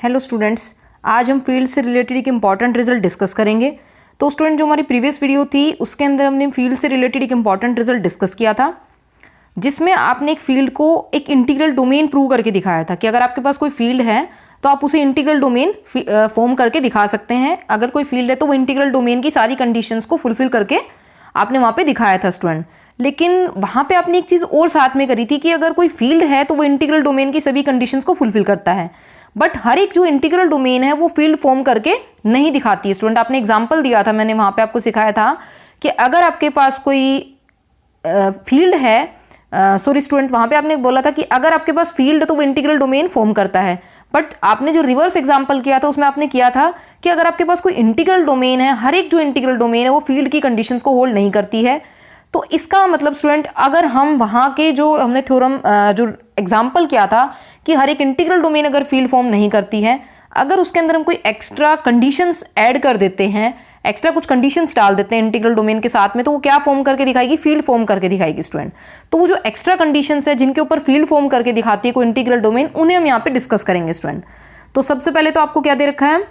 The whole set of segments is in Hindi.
हेलो स्टूडेंट्स, आज हम फील्ड से रिलेटेड एक इम्पॉर्टेंट रिजल्ट डिस्कस करेंगे। तो स्टूडेंट, जो हमारी प्रीवियस वीडियो थी उसके अंदर हमने फील्ड से रिलेटेड एक इम्पॉर्टेंट रिजल्ट डिस्कस किया था, जिसमें आपने एक फील्ड को एक इंटीग्रल डोमेन प्रूव करके दिखाया था कि अगर आपके पास कोई फील्ड है तो आप उसे इंटीग्रल डोमेन फॉर्म करके दिखा सकते हैं। अगर कोई फील्ड है तो वो इंटीग्रल डोमेन की सारी कंडीशंस को फुलफिल करके आपने वहाँ पे दिखाया था स्टूडेंट। लेकिन वहाँ पे आपने एक चीज़ और साथ में करी थी कि अगर कोई फील्ड है तो वो इंटीग्रल डोमेन की सभी कंडीशंस को फुलफिल करता है, बट हर एक जो इंटीग्रल डोमेन है वो फील्ड फॉर्म करके नहीं दिखाती है। स्टूडेंट, आपने एग्जांपल दिया था, मैंने वहाँ पे आपको सिखाया था कि अगर आपके पास कोई फील्ड है, सॉरी स्टूडेंट, वहाँ पे आपने बोला था कि अगर आपके पास फील्ड है तो वो इंटीग्रल डोमेन फॉर्म करता है। बट आपने जो रिवर्स एग्जाम्पल किया था उसमें आपने किया था कि अगर आपके पास कोई इंटीग्रल डोमेन है, हर एक जो इंटीग्रल डोमेन है वो फील्ड की कंडीशंस को होल्ड नहीं करती है। तो इसका मतलब स्टूडेंट, अगर हम वहाँ के जो हमने थ्योरम जो एग्जाम्पल किया था कि हर एक इंटीग्रल डोमेन अगर फील्ड फॉर्म नहीं करती है, अगर उसके अंदर हम कोई एक्स्ट्रा कंडीशंस ऐड कर देते हैं, एक्स्ट्रा कुछ कंडीशंस डाल देते हैं इंटीग्रल डोमेन के साथ में, तो वो क्या फॉर्म करके दिखाएगी? फील्ड फॉर्म करके दिखाएगी स्टूडेंट। तो वो जो एक्स्ट्रा कंडीशंस है जिनके ऊपर फील्ड फॉर्म करके दिखाती है कोई इंटीग्रल डोमेन, उन्हें हम यहाँ पे डिस्कस करेंगे स्टूडेंट। तो सबसे पहले तो आपको क्या दे रखा है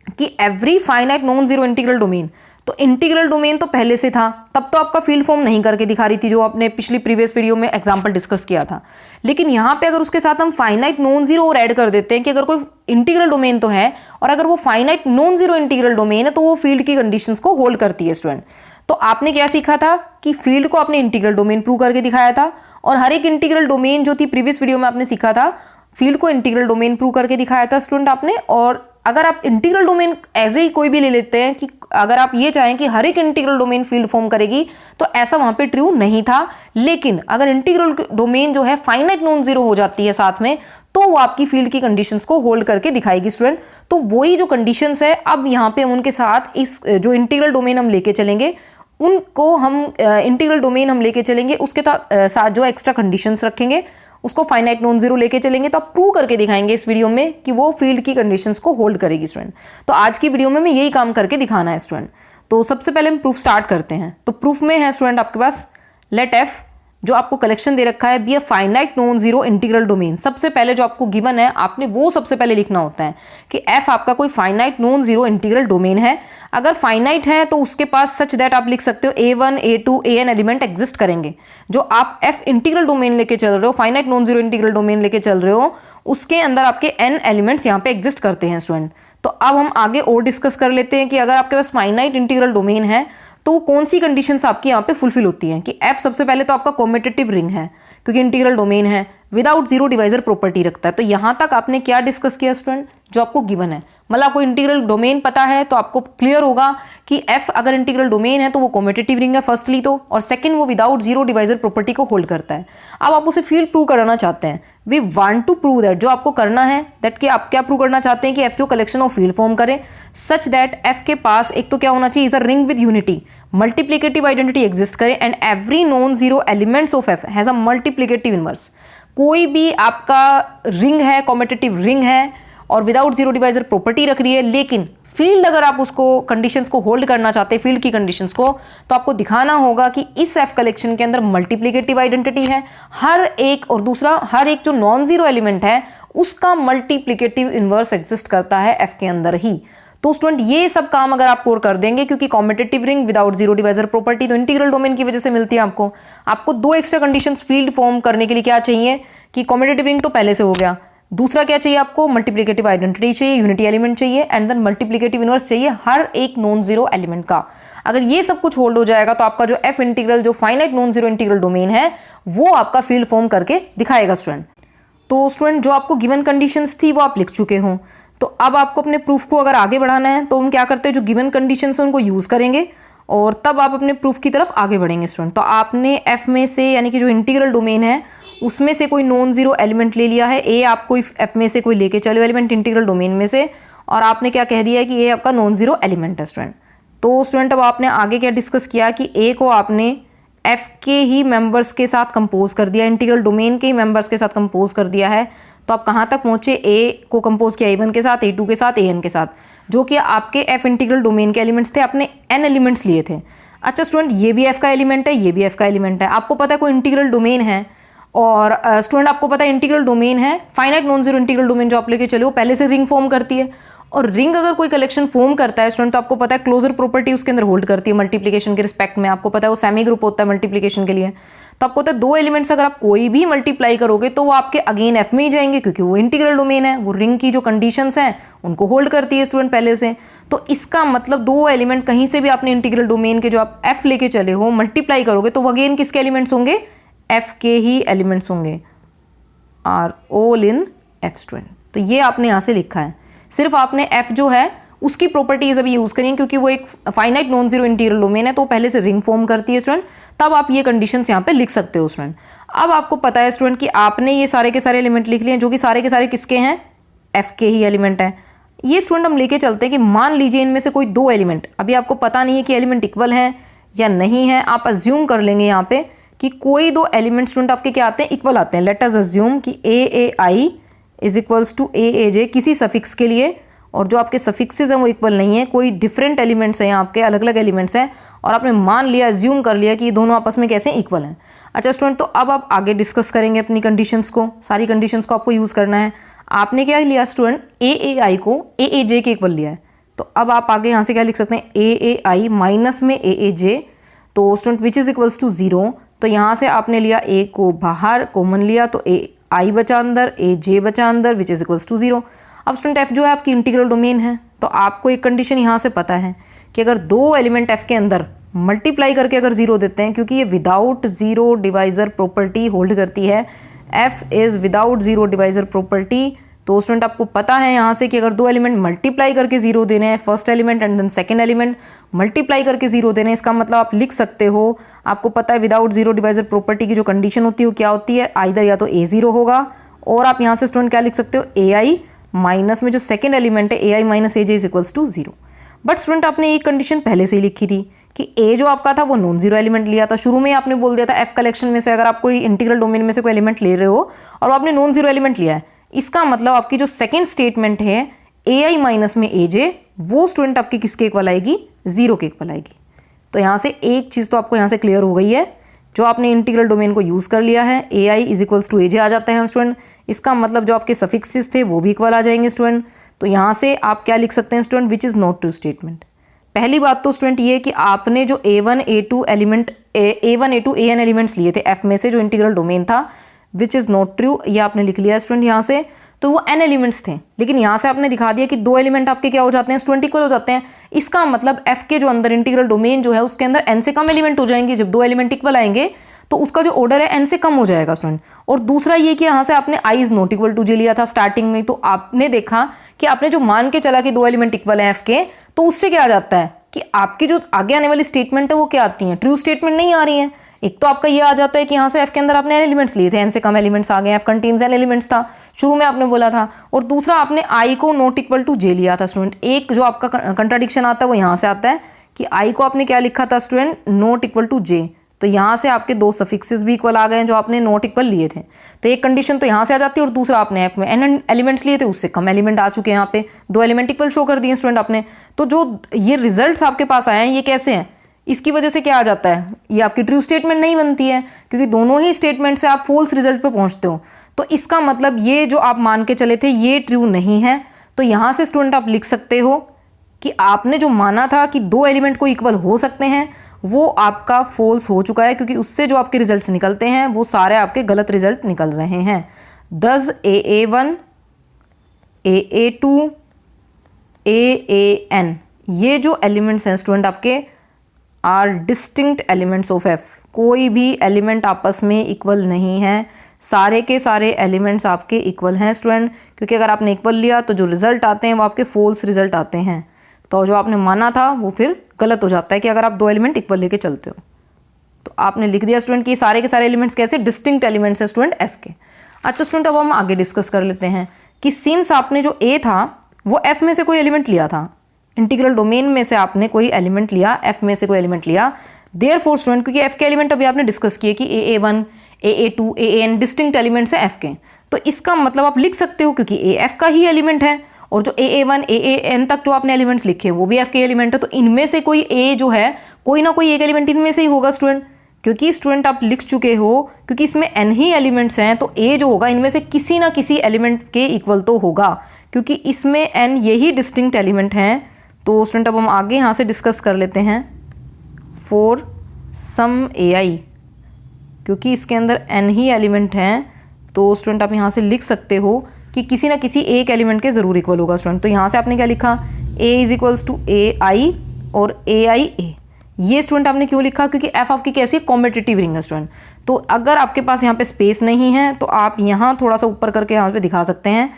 कि every finite non zero integral domain. तो इंटीग्रल डोमेन तो पहले से था, तब तो आपका फील्ड फॉर्म नहीं करके दिखा रही थी, जो आपने पिछली प्रीवियस वीडियो में एग्जांपल डिस्कस किया था। लेकिन यहाँ पे अगर उसके साथ हम फाइनाइट नॉन जीरो और ऐड कर देते हैं कि अगर कोई इंटीग्रल डोमेन तो है और अगर वो finite non zero integral domain है तो वो फील्ड की कंडीशंस को होल्ड करती है स्टूडेंट। तो आपने क्या सीखा था कि फील्ड को आपने इंटीग्रल डोमेन प्रूव करके दिखाया था, और हर एक इंटीग्रल डोमेन जो थी प्रीवियस वीडियो में आपने सीखा था, फील्ड को इंटीग्रल डोमेन प्रूव करके दिखाया था स्टूडेंट आपने। और अगर आप इंटीग्रल डोमेन एज ए कोई भी ले लेते हैं कि अगर आप ये चाहें कि हर एक इंटीग्रल डोमेन फील्ड फॉर्म करेगी, तो ऐसा वहां पे ट्रू नहीं था। लेकिन अगर इंटीग्रल डोमेन जो है फाइनाइट नॉन जीरो हो जाती है साथ में, तो वो आपकी फील्ड की कंडीशंस को होल्ड करके दिखाएगी स्टूडेंट। तो वही जो कंडीशंस है, अब यहाँ पे हम उनके साथ इस जो इंटीग्रल डोमेन हम लेके चलेंगे, उनको हम इंटीग्रल डोमेन हम लेके चलेंगे, उसके साथ जो एक्स्ट्रा कंडीशंस रखेंगे उसको फाइनाइट नॉन जीरो लेके चलेंगे, तो आप प्रूव करके दिखाएंगे इस वीडियो में कि वो फील्ड की कंडीशंस को होल्ड करेगी स्टूडेंट। तो आज की वीडियो में मैं यही काम करके दिखाना है स्टूडेंट। तो सबसे पहले हम प्रूफ स्टार्ट करते हैं। तो प्रूफ में है स्टूडेंट आपके पास लेट एफ, जो आपको कलेक्शन दे रखा है, be a finite non zero integral domain. सबसे पहले जो आपको गिवन है आपने वो सबसे पहले लिखना होता है कि एफ आपका कोई finite non zero integral domain है। अगर फाइनाइट है तो उसके पास सच दैट आप लिख सकते हो A1 A2 AN element exist करेंगे। जो आप एफ इंटीग्रल डोमेन लेके चल रहे हो, finite non zero integral domain लेके चल रहे हो, उसके अंदर आपके n एलिमेंट्स यहाँ पे एग्जिस्ट करते हैं स्टूडेंट। तो अब हम आगे और डिस्कस कर लेते हैं कि अगर आपके पास फाइनाइट इंटीग्रल डोमेन है तो कौन सी कंडीशंस आपकी यहाँ पे फुलफिल होती हैं। कि एफ सबसे पहले तो आपका कॉम्यूटेटिव रिंग है, क्योंकि इंटीग्रल डोमेन है, विदाउट जीरो डिवाइजर प्रॉपर्टी रखता है। तो यहाँ तक आपने क्या डिस्कस किया स्टूडेंट? जो आपको गिवन है, मतलब आपको इंटीग्रल डोमेन पता है तो आपको क्लियर होगा कि एफ अगर इंटीग्रल डोमेन है तो वो कॉम्यूटेटिव रिंग है फर्स्टली तो, और सेकंड वो विदाउट जीरो डिवाइजर प्रॉपर्टी को होल्ड करता है। अब आप उसे फील्ड प्रूव कराना चाहते हैं, we want to prove that, जो आपको करना है दैट कि आप क्या प्रूव करना चाहते हैं कि एफ जो कलेक्शन ऑफ फील्ड फॉर्म करे सच दैट एफ के पास एक तो क्या होना चाहिए, is a ring with unity, multiplicative identity exist करे, and every non zero elements of F has a multiplicative inverse. कोई भी आपका रिंग है, कॉम्यूटेटिव रिंग है और विदाउट जीरो डिवाइजर प्रॉपर्टी रख रही है, लेकिन फील्ड अगर आप उसको कंडीशंस को होल्ड करना चाहते हैं, फील्ड की कंडीशंस को, तो आपको दिखाना होगा कि इस एफ कलेक्शन के अंदर मल्टीप्लिकेटिव आइडेंटिटी है, हर एक, और दूसरा हर एक जो नॉन जीरो एलिमेंट है उसका मल्टीप्लिकेटिव इनवर्स एग्जिस्ट करता है एफ के अंदर ही। तो स्टूडेंट ये सब काम अगर आप और कर देंगे, क्योंकि commutative ring without zero divisor property तो इंटीग्रल डोमेन की वजह से मिलती है आपको दो एक्स्ट्रा कंडीशंस फील्ड फॉर्म करने के लिए क्या चाहिए कि कॉम्यूटेटिव रिंग तो पहले से हो गया, दूसरा क्या चाहिए आपको, मल्टीप्लिकेटिव आइडेंटिटी चाहिए, यूनिटी एलिमेंट चाहिए, एंड देन मल्टीप्लिकेटिव इनवर्स चाहिए हर एक नॉन जीरो एलिमेंट का। अगर ये सब कुछ होल्ड हो जाएगा तो आपका जो एफ इंटीग्रल, जो finite non zero integral domain है, वो आपका फील्ड फॉर्म करके दिखाएगा स्टूडेंट। तो स्टूडेंट, जो आपको गिवन कंडीशंस थी वो आप लिख चुके हों। तो अब आपको अपने प्रूफ को अगर आगे बढ़ाना है तो हम क्या करते हैं, जो गिवन कंडीशंस हैं उनको यूज़ करेंगे और तब आप अपने प्रूफ की तरफ आगे बढ़ेंगे स्टूडेंट। तो आपने एफ में से, यानी कि जो इंटीग्रल डोमेन है उसमें से कोई नॉन जीरो एलिमेंट ले लिया है, ए आप कोई एफ में से कोई लेके चलो एलिमेंट इंटीग्रल डोमेन में से, और आपने क्या कह दिया है कि ए आपका नॉन जीरो एलिमेंट है स्टूडेंट। तो स्टूडेंट, अब आपने आगे क्या डिस्कस किया कि ए को आपने एफ के ही मेंबर्स के साथ कंपोज कर दिया, इंटीग्रल डोमेन के ही मेंबर्स के साथ कंपोज कर दिया है। तो आप कहाँ तक पहुँचे, ए को कंपोज किया A1 के साथ, A2 के साथ, AN के साथ, जो कि आपके एफ इंटीग्रल डोमेन के एलिमेंट्स थे, आपने n एलिमेंट्स लिए थे। अच्छा स्टूडेंट, ये भी एफ का एलिमेंट है, ये भी एफ का एलिमेंट है। आपको पता है कोई इंटीग्रल डोमेन है और स्टूडेंट आपको पता है इंटीग्रल डोमेन है, finite non zero integral domain जो आप लेके चले हो पहले से रिंग फॉर्म करती है, और रिंग अगर कोई कलेक्शन फॉर्म करता है स्टूडेंट तो आपको पता है क्लोजर प्रॉपर्टी उसके अंदर होल्ड करती है मल्टीप्लिकेशन के रिस्पेक्ट में। आपको पता है वो सेमी ग्रुप होता है मल्टीप्लिकेशन के लिए। तो आपको पता है दो एलिमेंट्स अगर आप कोई भी मल्टीप्लाई करोगे तो वो आपके अगेन एफ में ही जाएंगे, क्योंकि वो इंटीग्रल डोमेन है, वो रिंग की जो कंडीशंस हैं उनको होल्ड करती है स्टूडेंट पहले से। तो इसका मतलब दो एलिमेंट कहीं से भी आपने इंटीग्रल डोमेन के जो आप एफ लेके चले हो मल्टीप्लाई करोगे तो वो अगेन किसके एलिमेंट्स होंगे, एफ के ही एलिमेंट्स होंगे, are all in F student. तो ये आपने यहाँ से लिखा है, सिर्फ आपने एफ जो है उसकी प्रॉपर्टीज अभी यूज करेंगे क्योंकि वो एक finite non zero integral domain है तो पहले से रिंग फॉर्म करती है स्टूडेंट, तब आप ये कंडीशंस यहाँ पे लिख सकते हो स्टूडेंट। अब आपको पता है स्टूडेंट कि आपने ये सारे के सारे एलिमेंट लिख लिए जो कि सारे के सारे किसके हैं, एफ के ही एलिमेंट है। ये स्टूडेंट हम लेके चलते हैं कि मान लीजिए इनमें से कोई दो एलिमेंट, अभी आपको पता नहीं है कि एलिमेंट इक्वल है या नहीं है, आप अज्यूम कर लेंगे यहाँ पे कि कोई दो एलिमेंट स्टूडेंट आपके क्या आते हैं, इक्वल आते हैं। लेट अस अज्यूम कि ए आई इज इक्वल्स टू ए जे किसी सफिक्स के लिए, और जो आपके सफिक्सेज हैं वो इक्वल नहीं है, कोई डिफरेंट एलिमेंट्स हैं आपके, अलग अलग एलिमेंट्स हैं, और आपने मान लिया, अज्यूम कर लिया कि ये दोनों आपस में कैसे इक्वल हैं। अच्छा स्टूडेंट, तो अब आप आगे डिस्कस करेंगे अपनी कंडीशंस को, सारी कंडीशंस को आपको यूज़ करना है। आपने क्या लिया स्टूडेंट, ए आई को ए जे के इक्वल लिया है, तो अब आप आगे यहाँ से क्या लिख सकते हैं, ए आई माइनस में ए जे, तो student which is equals to zero. तो यहाँ से आपने लिया ए को बाहर कॉमन लिया तो ए आई बचा अंदर, ए जे बचा अंदर, which is equals to zero. अब स्टूडेंट एफ जो है आपकी इंटीग्रल डोमेन है, तो आपको एक कंडीशन यहाँ से पता है कि अगर दो एलिमेंट एफ के अंदर मल्टीप्लाई करके अगर जीरो देते हैं, क्योंकि ये without zero divisor property hold करती है, F is without zero divisor property. तो स्टूडेंट आपको पता है यहाँ से कि अगर दो एलिमेंट मल्टीप्लाई करके जीरो देने हैं, first element and then second element multiply करके जीरो देने हैं, इसका मतलब आप लिख सकते हो, आपको पता है विदाउट जीरो डिवाइजर प्रॉपर्टी की जो कंडीशन होती है वो क्या होती है, आइदर या तो ए जीरो होगा, और आप यहाँ से स्टूडेंट क्या लिख सकते हो, ए आई माइनस में जो सेकंड एलिमेंट है a i minus a j is equals to zero. But student आपने एक कंडीशन पहले से ही लिखी थी कि ए जो आपका था वो नॉन जीरो एलिमेंट लिया था, शुरू में आपने बोल दिया था एफ कलेक्शन में से अगर आप कोई इंटीग्रल डोमेन में से कोई एलिमेंट ले रहे हो और आपने नॉन जीरो एलिमेंट लिया है, इसका मतलब आपकी जो सेकेंड स्टेटमेंट है ए आई माइनस में ए जे, वो स्टूडेंट आपकी किसके इक्वल आएगी, जीरो के इक्वल आएगी। तो यहाँ से एक चीज़ तो आपको यहाँ से क्लियर हो गई है, जो आपने इंटीग्रल डोमेन को यूज़ कर लिया है, a i is equals to ए जे आ जाते हैं स्टूडेंट, इसका मतलब जो आपके सफिक्सेस थे वो भी इक्वल आ जाएंगे स्टूडेंट। तो यहाँ से आप क्या लिख सकते हैं student, which is not true statement. पहली बात तो स्टूडेंट ये कि आपने जो A1 A2 element A1 A2 AN elements लिए थे एफ में से जो इंटीग्रल डोमेन था, विच इज़ नॉट ट्रू, ये आपने लिख लिया स्टूडेंट यहाँ से, तो वो n एलिमेंट्स थे, लेकिन यहाँ से आपने दिखा दिया कि दो एलिमेंट आपके क्या हो जाते हैं स्टूडेंट, इक्वल हो जाते हैं। इसका मतलब f के जो अंदर इंटीग्रल डोमेन जो है उसके अंदर n से कम एलिमेंट हो जाएंगे, जब दो एलिमेंट इक्वल आएंगे तो उसका जो ऑर्डर है n से कम हो जाएगा स्टूडेंट। और दूसरा ये कि यहाँ से आपने i is not equal to j लिया था स्टार्टिंग में, तो आपने देखा कि आपने जो मान के चला कि दो एलिमेंट इक्वल हैं f के, तो उससे क्या आ जाता है कि आपकी जो आगे आने वाली स्टेटमेंट है वो क्या आती हैं, ट्रू स्टेटमेंट नहीं आ रही है। एक तो आपका ये आ जाता है कि यहाँ से f के अंदर आपने n एलिमेंट्स लिए थे, n से कम एलिमेंट्स आ गए, f कंटेन्स n एलिमेंट्स था, शुरू में आपने बोला था। और दूसरा आपने i को नॉट इक्वल टू j लिया था स्टूडेंट। एक जो आपका कंट्राडिक्शन आता है वो यहाँ से आता है कि i को आपने क्या लिखा था student, not equal to j, तो यहाँ से आपके दो सफिक्सेस भी इक्वल आ गए हैं जो आपने नॉट इक्वल लिए थे। तो एक कंडीशन तो यहाँ से आ जाती है, और दूसरा आपने f में n एलिमेंट्स लिए थे, उससे कम एलिमेंट आ चुके हैं, यहाँ पे दो एलिमेंट इक्वल शो कर दिए स्टूडेंट आपने। तो जो ये रिजल्ट्स आपके पास आए हैं ये कैसे हैं, इसकी वजह से क्या आ जाता है, ये आपकी ट्रू स्टेटमेंट नहीं बनती है, क्योंकि दोनों ही स्टेटमेंट से आप फॉल्स रिजल्ट पे पहुंचते हो। तो इसका मतलब ये जो आप मान के चले थे ये ट्रू नहीं है। तो यहाँ से स्टूडेंट आप लिख सकते हो कि आपने जो माना था कि दो एलिमेंट को इक्वल हो सकते हैं वो आपका फॉल्स हो चुका है, क्योंकि उससे जो आपके रिजल्ट्स निकलते हैं वो सारे आपके गलत रिजल्ट निकल रहे हैं। दस AA1 AA2 AAN ये जो एलिमेंट्स हैं स्टूडेंट आपके are distinct elements of F. कोई भी एलिमेंट आपस में इक्वल नहीं है, सारे के सारे एलिमेंट्स आपके इक्वल हैं स्टूडेंट, क्योंकि अगर आपने इक्वल लिया तो जो रिजल्ट आते हैं वो आपके फॉल्स रिजल्ट आते हैं। तो जो आपने माना था वो फिर गलत हो जाता है कि अगर आप दो एलिमेंट इक्वल लेके चलते हो। तो आपने लिख दिया स्टूडेंट कि सारे के सारे एलिमेंट्स कैसे डिस्टिंक्ट एलिमेंट्स हैं स्टूडेंट एफ के। अच्छा स्टूडेंट, अब हम आगे डिस्कस कर लेते हैं कि सिंस आपने जो ए था वो एफ में से कोई एलिमेंट लिया था, इंटीग्रल डोमेन में से आपने कोई एलिमेंट लिया, एफ में से कोई एलिमेंट लिया, देयरफॉर स्टूडेंट क्योंकि एफ के एलिमेंट अभी आपने डिस्कस किए कि AA1 AA2 AAN distinct elements हैं एफ के, तो इसका मतलब आप लिख सकते हो क्योंकि ए एफ का ही एलिमेंट है, और जो AA1 AAN तक जो आपने एलिमेंट्स लिखे वो भी एफ के एलिमेंट है, तो इनमें से कोई ए जो है कोई ना कोई एक एलिमेंट इनमें से ही होगा स्टूडेंट, क्योंकि स्टूडेंट आप लिख चुके हो, क्योंकि इसमें n ही एलिमेंट्स हैं तो a जो होगा इनमें से किसी ना किसी एलिमेंट के इक्वल तो होगा, क्योंकि इसमें n यही डिस्टिंक्ट एलिमेंट हैं। तो स्टूडेंट अब हम आगे यहाँ से डिस्कस कर लेते हैं फॉर सम ai, क्योंकि इसके अंदर n ही एलिमेंट हैं तो स्टूडेंट आप यहाँ से लिख सकते हो कि किसी ना किसी एक एलिमेंट के ज़रूर इक्वल होगा स्टूडेंट। तो यहाँ से आपने क्या लिखा, a is equals to A आई और ए आई ए। ये स्टूडेंट आपने क्यों लिखा, क्योंकि f आपकी कैसी कॉम्पिटिटिव रिंग है स्टूडेंट। तो अगर आपके पास यहाँ पे स्पेस नहीं है तो आप यहाँ थोड़ा सा ऊपर करके यहाँ पे दिखा सकते हैं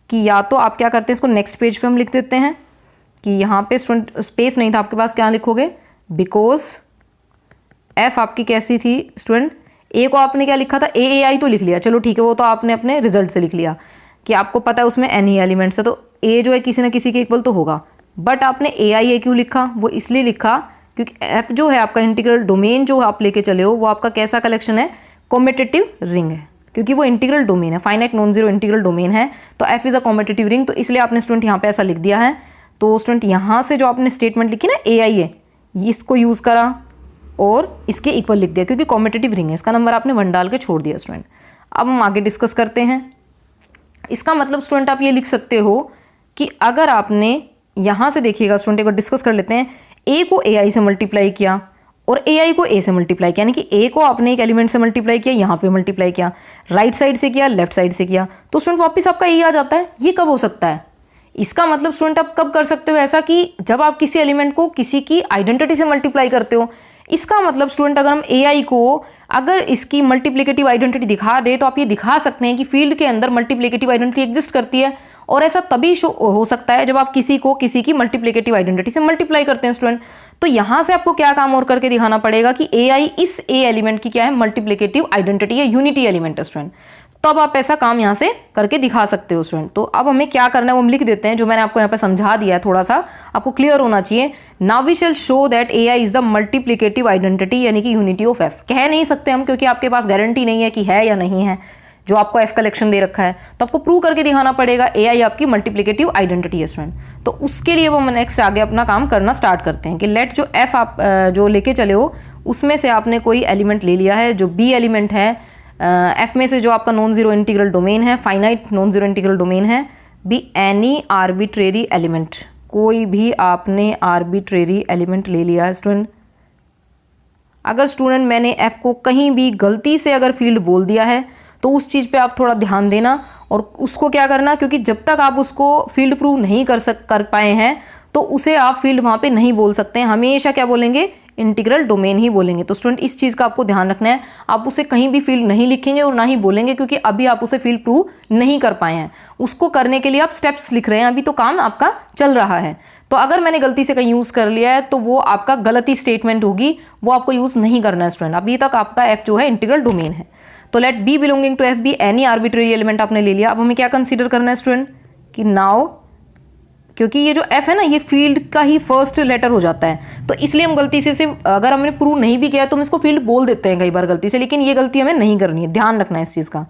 कि या तो आप क्या करते हैं, इसको नेक्स्ट पेज पे हम लिख देते हैं कि यहाँ पे स्टूडेंट स्पेस नहीं था आपके पास, क्या लिखोगे, बिकॉज f आपकी कैसी थी स्टूडेंट, a को आपने क्या लिखा था, ए आई तो लिख लिया, चलो ठीक है, वो तो आपने अपने रिजल्ट से लिख लिया कि आपको पता है उसमें n ही एलिमेंट्स है तो a जो है किसी ना किसी के इक्वल तो होगा। बट आपने ए आई ए क्यों लिखा, वो इसलिए लिखा क्योंकि f जो है आपका इंटीग्रल डोमेन जो आप लेके चले हो वो आपका कैसा कलेक्शन है, कॉम्पिटिटिव रिंग है, क्योंकि वो इंटीग्रल डोमेन है, finite non zero integral domain है। तो f is a competitive ring, तो इसलिए आपने स्टूडेंट यहाँ पे ऐसा लिख दिया है। तो स्टूडेंट यहाँ से जो आपने स्टेटमेंट लिखी ना ए आई है, इसको यूज़ करा और इसके इक्वल लिख दिया, क्योंकि कॉम्पिटिटिव रिंग है, इसका नंबर आपने 1 डाल के छोड़ दिया स्टूडेंट। अब हम आगे डिस्कस करते हैं। इसका मतलब स्टूडेंट आप ये लिख सकते हो कि अगर आपने यहाँ से देखिएगा स्टूडेंट, एक बार डिस्कस कर लेते हैं, a को ai से मल्टीप्लाई किया और ai को a से मल्टीप्लाई किया, यानी कि a को आपने एक एलिमेंट से मल्टीप्लाई किया, यहाँ पे मल्टीप्लाई किया, राइट साइड से किया, लेफ्ट साइड से किया, तो स्टूडेंट वापस आपका a आ जाता है। ये कब हो सकता है, इसका मतलब स्टूडेंट आप कब कर सकते हो ऐसा कि जब आप किसी एलिमेंट को किसी की आइडेंटिटी से मल्टीप्लाई करते हो। इसका मतलब स्टूडेंट अगर हम ai को अगर इसकी मल्टीप्लिकेटिव आइडेंटिटी दिखा दे तो आप ये दिखा सकते हैं कि फील्ड के अंदर मल्टीप्लिकेटिव आइडेंटिटी एग्जिस्ट करती है, और ऐसा तभी हो सकता है जब आप किसी को किसी की मल्टीप्लिकेटिव आइडेंटिटी से मल्टीप्लाई करते हैं स्टूडेंट। तो यहाँ से आपको क्या काम और करके दिखाना पड़ेगा कि ai इस a एलिमेंट की क्या है, मल्टीप्लिकेटिव आइडेंटिटी है, यूनिटी एलिमेंट है स्टूडेंट। तो अब आप ऐसा काम यहाँ से करके दिखा सकते हो स्टूडेंट। तो अब हमें क्या करना है वो हम लिख देते हैं, जो मैंने आपको यहाँ पे समझा दिया है, थोड़ा सा आपको क्लियर होना चाहिए। Now we shall show that ai is the multiplicative identity, यानी कि यूनिटी ऑफ f। कह नहीं सकते हम क्योंकि आपके पास गारंटी नहीं है कि है या नहीं है, जो आपको f कलेक्शन दे रखा है, तो आपको प्रूव करके दिखाना पड़ेगा ai आपकी मल्टीप्लिकेटिव आइडेंटिटी है स्टूडेंट। तो उसके लिए वो हम नेक्स्ट आगे अपना काम करना स्टार्ट करते हैं कि लेट जो f आप जो लेके चले हो उसमें से आपने कोई एलिमेंट ले लिया है, जो b एलिमेंट है f में से जो आपका नॉन जीरो इंटीग्रल डोमेन है, finite non zero integral domain है, बी एनी आर्बिट्रेरी एलिमेंट, कोई भी आपने आर्बिट्रेरी एलिमेंट ले लिया है स्टूडेंट। अगर स्टूडेंट मैंने f को कहीं भी गलती से अगर फील्ड बोल दिया है तो उस चीज़ पे आप थोड़ा ध्यान देना और उसको क्या करना, क्योंकि जब तक आप उसको फील्ड प्रूव नहीं कर पाए हैं तो उसे आप फील्ड वहाँ पे नहीं बोल सकते हैं, हमेशा क्या बोलेंगे, इंटीग्रल डोमेन ही बोलेंगे। तो स्टूडेंट इस चीज़ का आपको ध्यान रखना है, आप उसे कहीं भी फील्ड नहीं लिखेंगे और ना ही बोलेंगे, क्योंकि अभी आप उसे फील्ड प्रूव नहीं कर पाए हैं। उसको करने के लिए आप स्टेप्स लिख रहे हैं, अभी तो काम आपका चल रहा है। तो अगर मैंने गलती से कहीं यूज़ कर लिया है तो वो आपका गलती स्टेटमेंट होगी, वो आपको यूज़ नहीं करना है स्टूडेंट। अभी तक आपका f जो है इंटीग्रल डोमेन है। तो let b belonging to f be any arbitrary element आपने ले लिया। अब हमें क्या कंसीडर करना है स्टूडेंट कि नाउ, क्योंकि ये जो f है ना ये फील्ड का ही फर्स्ट लेटर हो जाता है, तो इसलिए हम गलती से अगर हमने प्रूव नहीं भी किया है तो हम इसको फील्ड बोल देते हैं कई बार गलती से, लेकिन ये गलती हमें नहीं करनी है, ध्यान रखना है इस चीज़ का,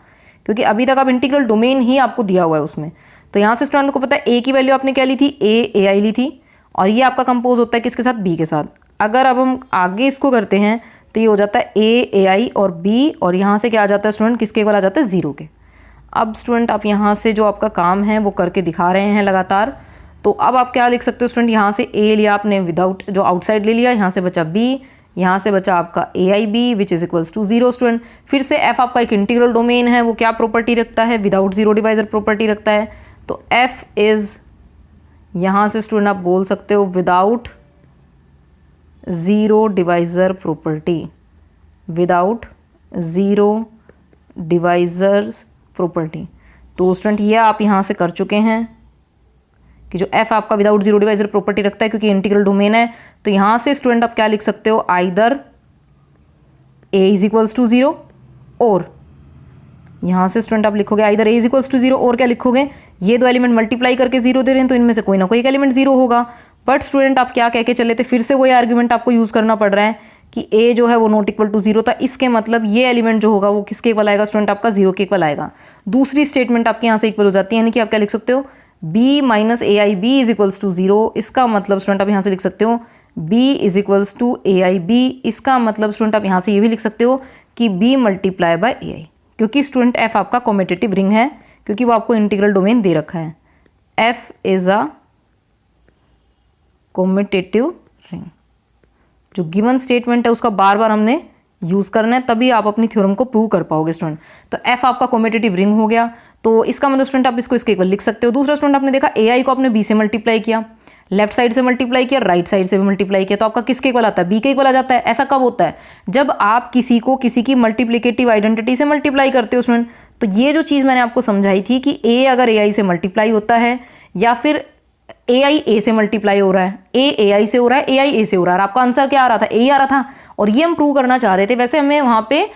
क्योंकि अभी तक आप इंटीग्रल डोमेन ही आपको दिया हुआ है उसमें। तो यहाँ से स्टूडेंट को पता है a की वैल्यू आपने क्या ली थी, a ai ली थी, और ये आपका कंपोज होता है किसके साथ, b के साथ। अगर अब हम आगे इसको करते हैं तो ये हो जाता है a ai और b, और यहाँ से क्या आ जाता है स्टूडेंट, किसके इक्वल आ जाता है, 0 के। अब स्टूडेंट आप यहाँ से जो आपका काम है वो करके दिखा रहे हैं लगातार। तो अब आप क्या लिख सकते हो स्टूडेंट, यहाँ से a लिया आपने विदाउट जो आउटसाइड ले लिया, यहाँ से बचा b, यहाँ से बचा आपका ai which is equals to 0 student. फिर से f आपका एक इंटीग्रल डोमेन है, वो क्या प्रॉपर्टी रखता है, विदाउट जीरो डिवाइजर प्रॉपर्टी रखता है। तो f इज, यहाँ से स्टूडेंट आप बोल सकते हो without zero divisor property, without zero divisor property. तो स्टूडेंट ये आप यहाँ से कर चुके हैं कि जो f आपका विदाउट जीरो डिवाइजर प्रॉपर्टी रखता है क्योंकि इंटीग्रल डोमेन है। तो यहाँ से स्टूडेंट आप क्या लिख सकते हो, either a is equals to 0, और यहाँ से स्टूडेंट आप लिखोगे either a is equals to 0, और क्या लिखोगे, ये दो एलिमेंट मल्टीप्लाई करके 0 दे रहे हैं तो इनमें से कोई ना कोई एक एलिमेंट 0 होगा। बट स्टूडेंट आप क्या कह के चले थे, फिर से वही आर्ग्यूमेंट आपको यूज़ करना पड़ रहा है कि a जो है वो नॉट इक्वल टू 0 था, इसके मतलब ये एलिमेंट जो होगा वो किसके इक्वल आएगा स्टूडेंट, आपका 0 के इक्वल आएगा। दूसरी स्टेटमेंट आपके यहाँ से इक्वल हो जाती है, यानी कि आप क्या लिख सकते हो, b minus ai b is equals to 0। इसका मतलब स्टूडेंट आप यहाँ से लिख सकते हो B is equals to A I B. इसका मतलब स्टूडेंट आप यहाँ से ये भी लिख सकते हो कि बी मल्टीप्लाई बाय ए आई, क्योंकि स्टूडेंट एफ आपका कॉम्यूटेटिव रिंग है, क्योंकि वो आपको इंटीग्रल डोमेन दे रखा है। F is a commutative ring. जो गिवन स्टेटमेंट है उसका बार बार हमने यूज करना है, तभी आप अपनी थ्योरम को प्रूव कर पाओगे स्टूडेंट। तो एफ आपका कॉम्यूटेटिव रिंग हो गया, तो इसका मतलब स्टूडेंट आप इसको इसके इक्वल लिख सकते हो। दूसरा स्टूडेंट आपने देखा ए आई को आपने बी से मल्टीप्लाई किया, लेफ्ट साइड से मल्टीप्लाई किया, राइट साइड से भी मल्टीप्लाई किया, तो आपका किसके इक्वल आता है? बी के इक्वल आ जाता है। ऐसा कब होता है? जब आप किसी को किसी की मल्टीप्लिकेटिव आइडेंटिटी से मल्टीप्लाई करते हो स्टूडेंट। तो ये जो चीज़ मैंने आपको समझाई थी कि ए अगर ए आई से मल्टीप्लाई होता है, या फिर ए आई ए से मल्टीप्लाई हो रहा है, ए आई से हो रहा है, ए आई ए से हो रहा है, और आपका आंसर क्या आ रहा था? ए आ रहा था। और ये हम प्रूव करना चाह रहे थे। वैसे हमें वहाँ पे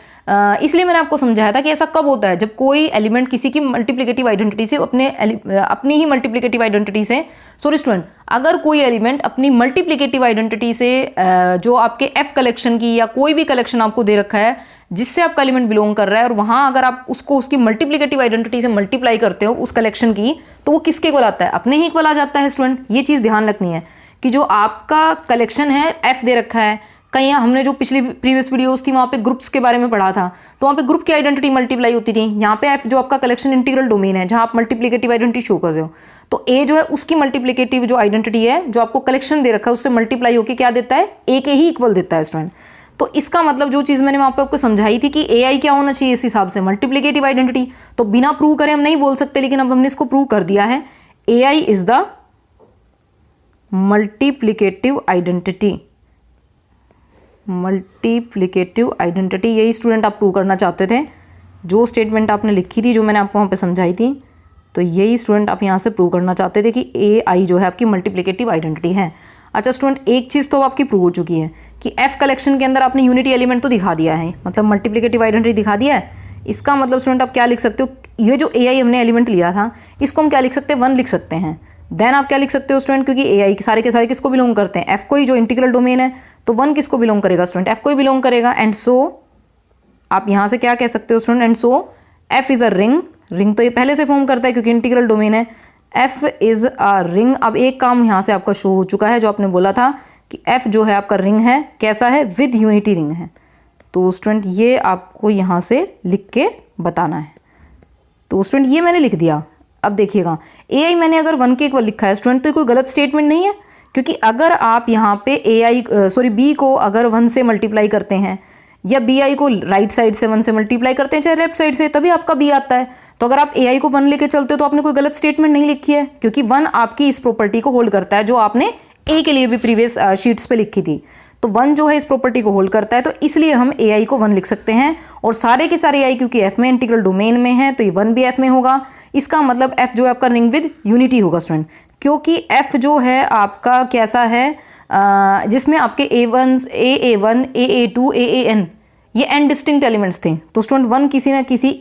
इसलिए मैंने आपको समझाया था कि ऐसा कब होता है, जब कोई एलिमेंट किसी की मल्टीप्लिकेटिव आइडेंटिटी से अपनी ही मल्टीप्लिकेटिव आइडेंटिटी से, सॉरी स्टूडेंट, अगर कोई एलिमेंट अपनी मल्टीप्लिकेटिव आइडेंटिटी से जो आपके एफ कलेक्शन की या कोई भी कलेक्शन आपको दे रखा है जिससे आपका एलिमेंट बिलोंग कर रहा है, और वहाँ अगर आप उसको उसकी मल्टीप्लिकेटिव आइडेंटिटी से मल्टीप्लाई करते हो उस कलेक्शन की, तो वो किसके इक्वल आता है? अपने ही इक्वल आ जाता है स्टूडेंट। ये चीज़ ध्यान रखनी है कि जो आपका कलेक्शन है एफ दे रखा है, कहीं हमने जो पिछली प्रीवियस वीडियोस थी वहाँ पे ग्रुप्स के बारे में पढ़ा था, तो वहाँ पे ग्रुप की आइडेंटिटी मल्टीप्लाई होती थी। यहाँ पे एफ जो आपका कलेक्शन इंटीग्रल डोमेन है, जहाँ आप मल्टीप्लिकेटिव आइडेंटिटी शो कर रहे हो, तो ए जो है उसकी मल्टीप्लिकेटिव जो आइडेंटिटी है जो आपको कलेक्शन दे रखा है उससे मल्टीप्लाई होकर क्या देता है? ए के ही इक्वल देता है स्टूडेंट। तो इसका मतलब जो चीज़ मैंने वहाँ पे आपको समझाई थी कि ए आई क्या होना चाहिए इस हिसाब से? Multiplicative identity. तो बिना प्रूव करे हम नहीं बोल सकते, लेकिन अब हमने इसको प्रूव कर दिया है। A i is the multiplicative identity. Multiplicative identity, यही स्टूडेंट आप प्रूव करना चाहते थे। जो स्टेटमेंट आपने लिखी थी, जो मैंने आपको वहाँ पे समझाई थी, तो यही स्टूडेंट आप यहाँ से प्रूव करना चाहते थे कि ए आई जो है आपकी मल्टीप्लिकेटिव आइडेंटिटी है। अच्छा स्टूडेंट, एक चीज़ तो आपकी प्रूव हो चुकी है कि एफ कलेक्शन के अंदर आपने यूनिटी एलिमेंट तो दिखा दिया है, मतलब मल्टीप्लिकेटिव आइडेंटिटी दिखा दिया है। इसका मतलब स्टूडेंट आप क्या लिख सकते हो? ये जो ए आई हमने एलिमेंट लिया था, इसको हम क्या लिख सकते हैं? 1 लिख सकते हैं। देन आप क्या लिख सकते हो स्टूडेंट? क्योंकि ए आई सारे के सारे किसको बिलोंग करते हैं? एफ को ही, जो इंटीग्रल डोमेन है, तो 1 किसको बिलोंग करेगा स्टूडेंट? एफ को ही बिलोंग करेगा। एंड सो आप यहाँ से क्या कह सकते हो student? And so F is a ring. Ring तो ये पहले से फॉर्म करता है क्योंकि इंटीग्रल डोमेन है। F is a ring. अब एक काम यहाँ से आपका शो हो चुका है, जो आपने बोला था कि एफ जो है आपका रिंग है, कैसा है? विद यूनिटी रिंग है। तो स्टूडेंट ये आपको यहाँ से लिख के बताना है। तो स्टूडेंट ये मैंने लिख दिया। अब देखिएगा, ए आई मैंने अगर 1 के इक्वल लिखा है स्टूडेंट, तो ये कोई गलत स्टेटमेंट नहीं है, क्योंकि अगर आप यहाँ पे ए आई बी को अगर 1 से मल्टीप्लाई करते हैं, या बी आई को राइट साइड से 1 से मल्टीप्लाई करते हैं, चाहे लेफ्ट साइड से, तभी आपका बी आता है। तो अगर आप ए आई को 1 लेके चलते हो तो आपने कोई गलत स्टेटमेंट नहीं लिखी है, क्योंकि 1 आपकी इस प्रॉपर्टी को होल्ड करता है, जो आपने ए के लिए भी प्रीवियस शीट्स पे लिखी थी। तो 1 जो है इस प्रॉपर्टी को होल्ड करता है, तो इसलिए हम ए आई को 1 लिख सकते हैं। और सारे के सारे ए आई क्योंकि एफ में इंटीग्रल डोमेन में है, तो ये 1 भी एफ में होगा। इसका मतलब एफ जो है आपका रिंग विद यूनिटी होगा स्टूडेंट, क्योंकि एफ जो है आपका कैसा है, जिसमें आपके A1 AA1 AA2 AAN ये n डिस्टिंक्ट एलिमेंट्स थे। तो स्टूडेंट 1 किसी ना किसी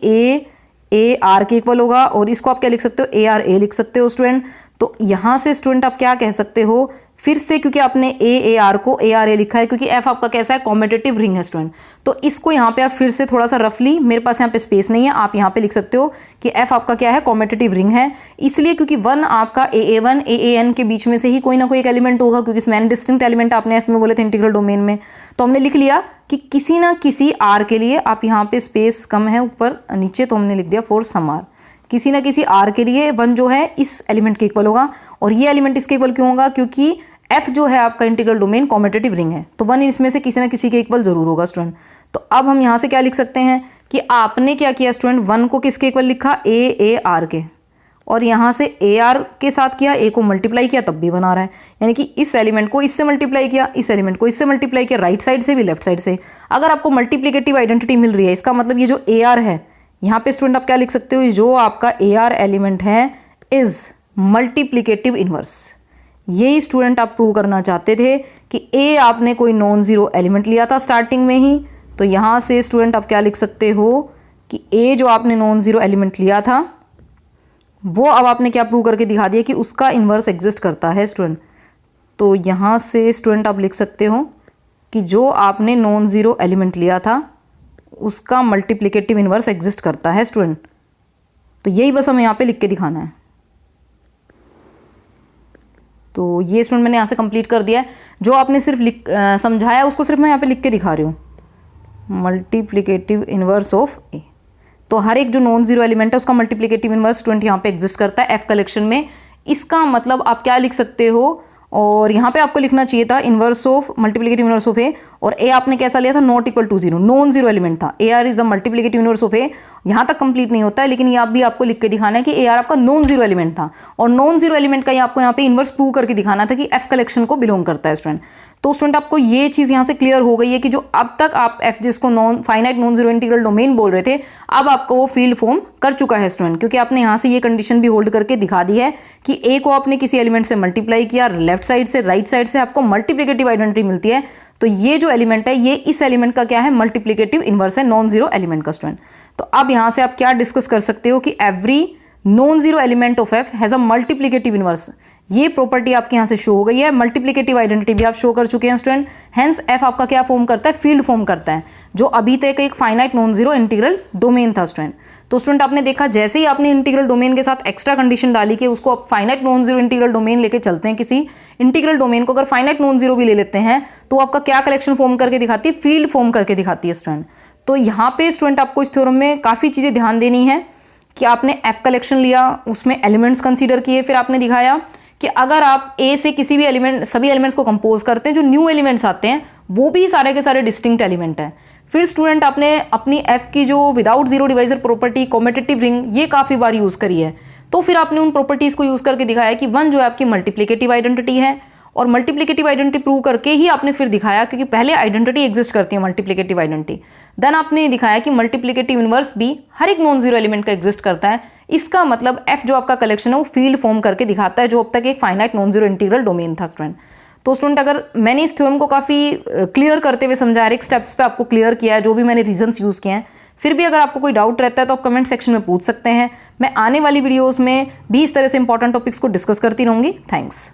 ए आर के इक्वल होगा, और इसको आप क्या लिख सकते हो? ए आर ए लिख सकते हो स्टूडेंट। तो यहाँ से स्टूडेंट आप क्या कह सकते हो फिर से, क्योंकि आपने ए आर को ए आर ए लिखा है, क्योंकि एफ आपका कैसा है? कॉम्यूटेटिव रिंग है स्टूडेंट। तो इसको यहाँ पे आप फिर से थोड़ा सा रफली, मेरे पास यहाँ पे स्पेस नहीं है, आप यहाँ पे लिख सकते हो कि एफ आपका क्या है? कॉम्यूटेटिव रिंग है। इसलिए क्योंकि 1 आपका AA1 AAN के बीच में से ही कोई ना कोई एक एलिमेंट होगा, क्योंकि इसमें डिस्टिंक्ट एलिमेंट आपने एफ में बोले थे इंटीग्रल डोमेन में। तो हमने लिख लिया कि किसी ना किसी आर के लिए, आप यहाँ पे स्पेस कम है ऊपर नीचे, तो हमने लिख दिया फॉर सम आर, किसी ना किसी आर के लिए 1 जो है इस एलिमेंट के इक्वल होगा। और ये एलिमेंट इसके इक्वल क्यों होगा? क्योंकि एफ जो है आपका इंटीग्रल डोमेन कॉम्यूटेटिव रिंग है, तो 1 इसमें से किसी ना किसी के इक्वल जरूर होगा स्टूडेंट। तो अब हम यहाँ से क्या लिख सकते हैं कि आपने क्या किया स्टूडेंट? 1 को किसके इक्वल लिखा? ए आर के, और यहाँ से ए आर के साथ किया, ए को मल्टीप्लाई किया, तब भी बना रहा है। यानी कि इस एलिमेंट को इससे मल्टीप्लाई किया, इस एलिमेंट को इससे मल्टीप्लाई किया, राइट साइड से भी लेफ्ट साइड से। अगर आपको मल्टीप्लिकेटिव आइडेंटिटी मिल रही है, इसका मतलब ये जो ए आर है, यहाँ पे स्टूडेंट आप क्या लिख सकते हो? जो आपका ए आर एलिमेंट है इज मल्टीप्लिकेटिव इनवर्स। यही स्टूडेंट आप प्रूव करना चाहते थे कि ए आपने कोई नॉन जीरो एलिमेंट लिया था स्टार्टिंग में ही। तो यहाँ से स्टूडेंट आप क्या लिख सकते हो कि ए जो आपने नॉन जीरो एलिमेंट लिया था, वो अब आपने क्या प्रूव करके दिखा दिया कि उसका इन्वर्स एग्जिस्ट करता है स्टूडेंट। तो यहाँ से स्टूडेंट आप लिख सकते हो कि जो आपने नॉन ज़ीरो एलिमेंट लिया था उसका मल्टीप्लिकेटिव इन्वर्स एग्जिस्ट करता है स्टूडेंट। तो यही बस हमें यहाँ पे लिख के दिखाना है। तो ये स्टूडेंट मैंने यहाँ से कंप्लीट कर दिया है। जो आपने सिर्फ समझाया उसको सिर्फ मैं यहाँ पे लिख के दिखा रही हूँ, मल्टीप्लिकेटिव इनवर्स ऑफ ए। तो हर एक जो नॉन जीरो एलिमेंट है उसका मल्टीप्लिकेटिव इनवर्स स्टूडेंट यहाँ पे एग्जिस्ट करता है एफ कलेक्शन में। इसका मतलब आप क्या लिख सकते हो, और यहाँ पे आपको लिखना चाहिए था inverse of multiplicative inverse of a, और ए आपने कैसा लिया था, not equal to zero, non zero element था। A r is a multiplicative inverse of a. यहाँ तक कंप्लीट नहीं होता है, लेकिन ये आप भी आपको लिख के दिखाना है कि ए आर आपका नॉन जीरो एलिमेंट था, और नॉन जीरो एलिमेंट का ये आपको यहाँ पे इनवर्स प्रूव करके दिखाना था कि एफ कलेक्शन को बिलोंग करता है स्टूडेंट। तो स्टूडेंट आपको ये चीज़ यहाँ से क्लियर हो गई है कि जो अब तक आप एफ जिसको non finite non zero integral domain बोल रहे थे, अब आपको वो फील्ड फॉर्म कर चुका है स्टूडेंट, क्योंकि आपने यहाँ से ये कंडीशन भी होल्ड करके दिखा दी है कि ए को आपने किसी एलिमेंट से मल्टीप्लाई किया, लेफ्ट साइड से राइट साइड से आपको मल्टीप्लिकेटिव आइडेंटिटी मिलती है। तो ये जो एलिमेंट है ये इस एलिमेंट का क्या है, मल्टीप्लिकेटिव इनवर्स है नॉन जीरो एलिमेंट का स्टूडेंट। तो अब यहाँ से आप क्या डिस्कस कर सकते हो कि every non zero element of F has a multiplicative inverse. ये प्रॉपर्टी आपके यहाँ से शो हो गई है, मल्टीप्लिकेटिव आइडेंटिटी भी आप शो कर चुके हैं स्टूडेंट। हेंस एफ आपका क्या फॉर्म करता है, फील्ड फॉर्म करता है, जो अभी तक एक finite non zero integral domain था स्टूडेंट। तो स्टूडेंट आपने देखा जैसे ही आपने इंटीग्रल डोमेन के साथ एक्स्ट्रा कंडीशन डाली कि उसको आप finite non zero integral domain लेके चलते हैं, किसी इंटीग्रल डोमेन को अगर फाइनाइट नॉन जीरो भी ले लेते हैं तो आपका क्या कलेक्शन फॉर्म करके दिखाती है, फील्ड फॉर्म करके दिखाती है स्टूडेंट। तो यहाँ पे स्टूडेंट आपको इस थ्योरम में काफ़ी चीज़ें ध्यान देनी है कि आपने एफ कलेक्शन लिया, उसमें एलिमेंट्स कंसीडर किए, फिर आपने दिखाया कि अगर आप ए से किसी भी एलिमेंट, सभी एलिमेंट्स को कंपोज करते हैं, जो न्यू एलिमेंट्स आते हैं वो भी सारे के सारे डिस्टिंक्ट एलिमेंट हैं। फिर स्टूडेंट आपने अपनी एफ की जो without zero divisor property, competitive ring, ये काफ़ी बार यूज़ करी है। तो फिर आपने उन प्रॉपर्टीज़ को यूज़ करके दिखाया कि वन जो है आपकी मल्टीप्लिकेटिव आइडेंटिटी है, और मल्टीप्लिकेटिव आइडेंटिटी प्रूव करके ही आपने फिर दिखाया, क्योंकि पहले आइडेंटिटी एग्जिस्ट करती है मल्टीप्लिकेटिव आइडेंटिटी, देन आपने दिखाया कि मल्टीप्लिकेटिव इनवर्स भी हर एक नॉन जीरो एलिमेंट का एग्जिस्ट करता है। इसका मतलब एफ जो आपका कलेक्शन है वो फील्ड फॉर्म करके दिखाता है, जो अब तक एक finite non zero integral domain था स्टूडेंट। तो स्टूडेंट अगर मैंने इस थ्योरम को काफ़ी क्लियर करते हुए समझा, हर एक स्टेप्स पे आपको क्लियर किया है, जो भी मैंने रीजंस यूज़ किए हैं, फिर भी अगर आपको कोई डाउट रहता है तो आप कमेंट सेक्शन में पूछ सकते हैं। मैं आने वाली वीडियोज़ में भी इस तरह से इंपॉर्टेंट टॉपिक्स को डिस्कस करती रहूँगी। थैंक्स।